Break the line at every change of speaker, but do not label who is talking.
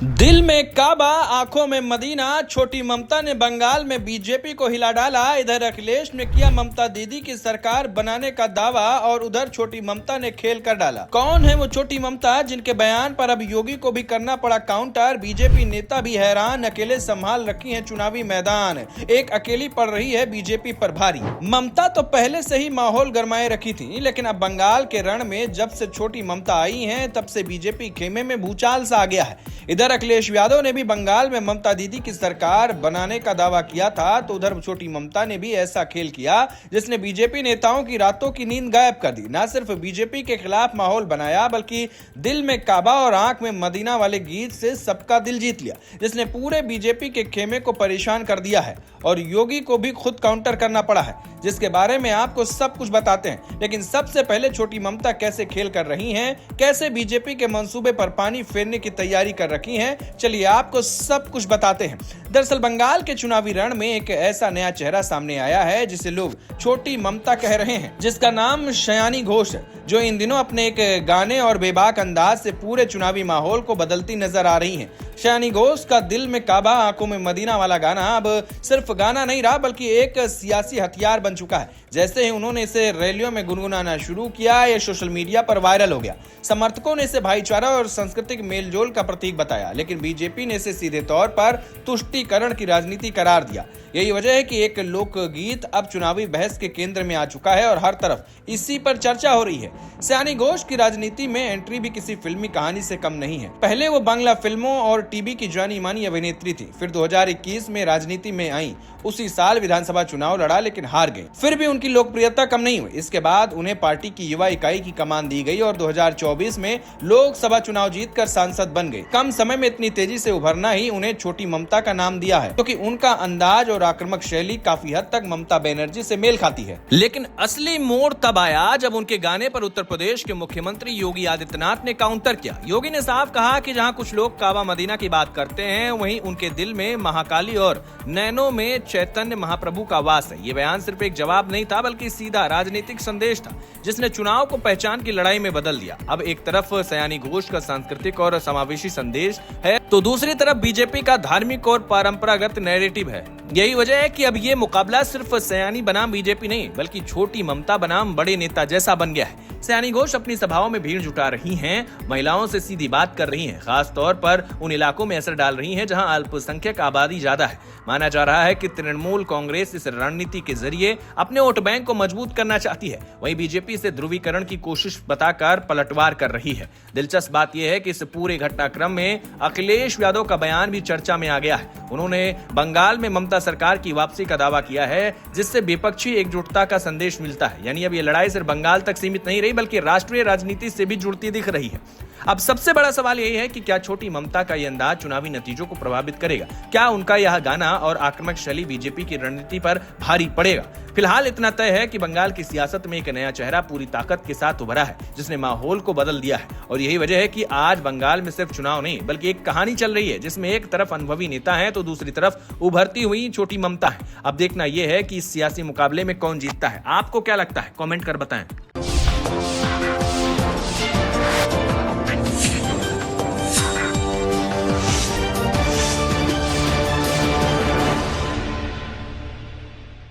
दिल में काबा, आंखों में मदीना। छोटी ममता ने बंगाल में बीजेपी को हिला डाला। इधर अखिलेश ने किया ममता दीदी की सरकार बनाने का दावा और उधर छोटी ममता ने खेल कर डाला। कौन है वो छोटी ममता जिनके बयान पर अब योगी को भी करना पड़ा काउंटर? बीजेपी नेता भी हैरान, अकेले संभाल रखी है चुनावी मैदान। एक अकेली पड़ रही है बीजेपी पर भारी। ममता तो पहले से ही माहौल गरमाए रखी थी, लेकिन अब बंगाल के रण में जब से छोटी ममता आई है तब से बीजेपी खेमे में भूचाल सा आ गया है। इधर अखिलेश यादव ने भी बंगाल में ममता दीदी की सरकार बनाने का दावा किया था, तो उधर छोटी ममता ने भी ऐसा खेल किया जिसने बीजेपी नेताओं की रातों की नींद गायब कर दी। न सिर्फ बीजेपी के खिलाफ माहौल बनाया, बल्कि दिल में काबा और आंख में मदीना वाले गीत से सबका दिल जीत लिया, जिसने पूरे बीजेपी के खेमे को परेशान कर दिया है। और योगी को भी खुद काउंटर करना पड़ा है, जिसके बारे में आपको सब कुछ बताते हैं। लेकिन सबसे पहले छोटी ममता कैसे खेल कर रही हैं, कैसे बीजेपी के मंसूबे पर पानी फेरने की तैयारी कर रखी हैं, चलिए आपको सब कुछ बताते हैं। दरअसल बंगाल के चुनावी रण में एक ऐसा नया चेहरा सामने आया है जिसे लोग छोटी ममता कह रहे हैं, जिसका नाम शयानी घोष है, जो इन दिनों अपने एक गाने और बेबाक अंदाज से पूरे चुनावी माहौल को बदलती नजर आ रही हैं। शयानी घोष का दिल में काबा, आंखों में मदीना वाला गाना अब सिर्फ गाना नहीं रहा, बल्कि एक सियासी हथियार बन चुका है। जैसे ही उन्होंने इसे रैलियों में गुनगुनाना शुरू किया, ये सोशल मीडिया पर वायरल हो गया। समर्थकों ने इसे भाईचारा और सांस्कृतिक मेलजोल का प्रतीक बताया, लेकिन बीजेपी ने इसे सीधे तौर पर तुष्टीकरण की राजनीति करार दिया। यही वजह है कि एक लोकगीत अब चुनावी बहस के केंद्र में आ चुका है और हर तरफ इसी पर चर्चा हो रही है। शयानी घोष की राजनीति में एंट्री भी किसी फिल्मी कहानी से कम नहीं है। पहले वो बांग्ला फिल्मों और टीवी की जानी मानी अभिनेत्री थी, फिर 2021 में राजनीति में आई। उसी साल विधानसभा चुनाव लड़ा, लेकिन हार गए। फिर भी उनकी लोकप्रियता कम नहीं हुई। इसके बाद उन्हें पार्टी की युवा इकाई की कमान दी गई और 2024 में लोकसभा चुनाव जीतकर सांसद बन गए। कम समय में इतनी तेजी से उभरना ही उन्हें छोटी ममता का नाम दिया है, क्योंकि उनका अंदाज और आक्रामक शैली काफी हद तक ममता बनर्जी से मेल खाती है। लेकिन असली मोड़ तब आया जब उनके गाने पर उत्तर प्रदेश के मुख्यमंत्री योगी आदित्यनाथ ने काउंटर किया। योगी ने साफ कहा कि जहां कुछ लोग काबा मदीना की बात करते हैं, वहीं उनके दिल में महाकाली और नैनों में चैतन्य महाप्रभु का वास है। ये बयान सिर्फ एक जवाब नहीं था, बल्कि सीधा राजनीतिक संदेश था, जिसने चुनाव को पहचान की लड़ाई में बदल दिया। अब एक तरफ शयानी घोष का सांस्कृतिक और समावेशी संदेश है, तो दूसरी तरफ बीजेपी का धार्मिक और परंपरागत नैरेटिव है। यही वजह है कि अब ये मुकाबला सिर्फ शयानी बनाम बीजेपी नहीं, बल्कि छोटी ममता बनाम बड़े नेता जैसा बन गया है। शयानी घोष अपनी सभाओं में भीड़ जुटा रही हैं, महिलाओं से सीधी बात कर रही हैं, खास तौर पर उन इलाकों में असर डाल रही हैं जहां अल्पसंख्यक आबादी ज्यादा है। माना जा रहा है कि तृणमूल कांग्रेस इस रणनीति के जरिए अपने वोट बैंक को मजबूत करना चाहती है। वहीं बीजेपी से ध्रुवीकरण की कोशिश बताकर पलटवार कर रही है। दिलचस्प बात यह है कि इस पूरे घटनाक्रम में अखिलेश यादव का बयान भी चर्चा में आ गया है। उन्होंने बंगाल में ममता सरकार की वापसी का दावा किया है, जिससे विपक्षी एकजुटता का संदेश मिलता है। यानी अब ये लड़ाई सिर्फ बंगाल तक सीमित नहीं रही, बल्कि राष्ट्रीय राजनीति से भी जुड़ती दिख रही है। अब सबसे बड़ा सवाल यही है कि क्या छोटी ममता का यह अंदाज चुनावी नतीजों को प्रभावित करेगा? क्या उनका यह गाना और आक्रामक शैली बीजेपी की रणनीति पर भारी पड़ेगा? फिलहाल इतना तय है कि बंगाल की सियासत में एक नया चेहरा पूरी ताकत के साथ उभरा है, जिसने माहौल को बदल दिया है। और यही वजह है कि आज बंगाल में सिर्फ चुनाव नहीं, बल्कि एक कहानी चल रही है, जिसमें एक तरफ अनुभवी नेता है तो दूसरी तरफ उभरती हुई छोटी ममता है। अब देखना यह है कि इस सियासी मुकाबले में कौन जीतता है। आपको क्या लगता है? कमेंट कर बताएं।